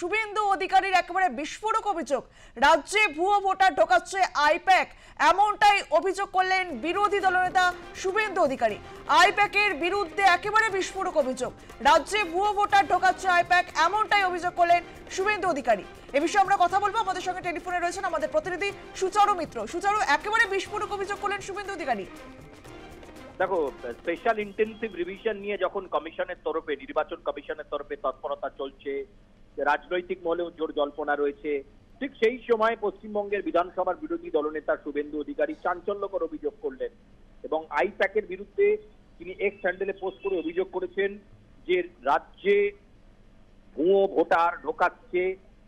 শুভেন্দু অধিকারীর একেবারে বিস্ফোরক অভিযোগ, রাজ্যে ভুয়ো ভোটার ঢোকাচ্ছে আইপ্যাক, এমনটাই অভিযোগ করলেন বিরোধী দলনেতা শুভেন্দু অধিকারী। আইপ্যাকের বিরুদ্ধে একেবারে বিস্ফোরক অভিযোগ, রাজ্যে ভুয়ো ভোটার ঢোকাচ্ছে আইপ্যাক, এমনটাই অভিযোগ করলেন শুভেন্দু অধিকারী। এ বিষয়ে আমরা কথা বলবো, আমাদের সঙ্গে টেলিফোনে রয়েছেন আমাদের প্রতিনিধি সুচারু মিত্র। সুচারু, একেবারে বিস্ফোরক অভিযোগ করলেন শুভেন্দু অধিকারী। দেখো, স্পেশাল ইন্টেনসিভ রিভিশন নিয়ে যখন কমিশনের তরফে, নির্বাচন কমিশনের তরফে তৎপরতা চলছে, রাজনৈতিক মহলেও জোর জল্পনা রয়েছে, ঠিক সেই সময় পশ্চিমবঙ্গের বিধানসভার বিরোধী দলনেতা শুভেন্দু অধিকারী চাঞ্চল্যকর অভিযোগ করলেন এবং আইপ্যাকের বিরুদ্ধে তিনি এক্স হ্যান্ডেলে পোস্ট করে অভিযোগ করেছেন যে রাজ্যে ভুয়ো ভোটার ঢোকাচ্ছে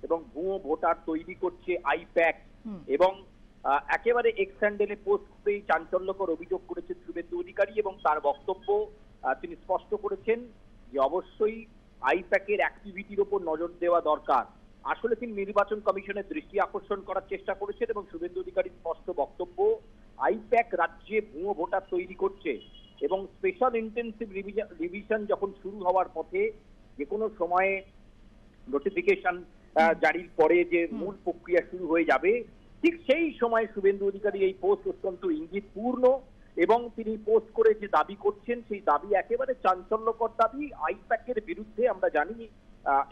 এবং ভুয়ো ভোটার তৈরি করছে আইপ্যাক। এবং একেবারে এক্স হ্যান্ডেলে পোস্ট করেই চাঞ্চল্যকর অভিযোগ করেছেন শুভেন্দু অধিকারী এবং তার বক্তব্য তিনি স্পষ্ট করেছেন যে অবশ্যই আইপ্যাকের অ্যাক্টিভিটির উপর নজর দেওয়া দরকার। আসলে তিনি নির্বাচন কমিশনের দৃষ্টি আকর্ষণ করার চেষ্টা করেছেন এবং শুভেন্দু অধিকারীর স্পষ্ট বক্তব্য, আইপ্যাক রাজ্যে ভুয়ো ভোটার তৈরি করছে এবং স্পেশাল ইন্টেনসিভ রিভিশন যখন শুরু হওয়ার পথে, যে কোনো সময়ে নোটিফিকেশন জারির পরে যে মূল প্রক্রিয়া শুরু হয়ে যাবে, ঠিক সেই সময় শুভেন্দু অধিকারী এই পোস্ট অত্যন্ত ইঙ্গিতপূর্ণ এবং তিনি পোস্ট করে যে দাবি করছেন সেই দাবি একেবারে চাঞ্চল্যকর দাবি। আইপ্যাকের বিরুদ্ধে আমরা জানি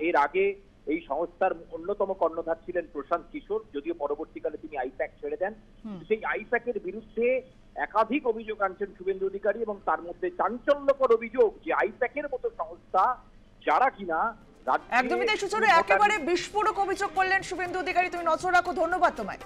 এর আগে এই সংস্থার অন্যতম কর্ণধার ছিলেন প্রশান্ত কিশোর, যদিও পরবর্তীকালে তিনি আইপ্যাক ছেড়ে দেন। সেই আইপ্যাকের বিরুদ্ধে একাধিক অভিযোগ আনছেন শুভেন্দু অধিকারী এবং তার মধ্যে চাঞ্চল্যকর অভিযোগ যে আইপ্যাকের মতো সংস্থা যারা কিনা একদমই তাই সুচারু, একেবারে বিস্ফোরক অভিযোগ করলেন শুভেন্দু অধিকারী। তুমি নজর রাখো, ধন্যবাদ তোমায়।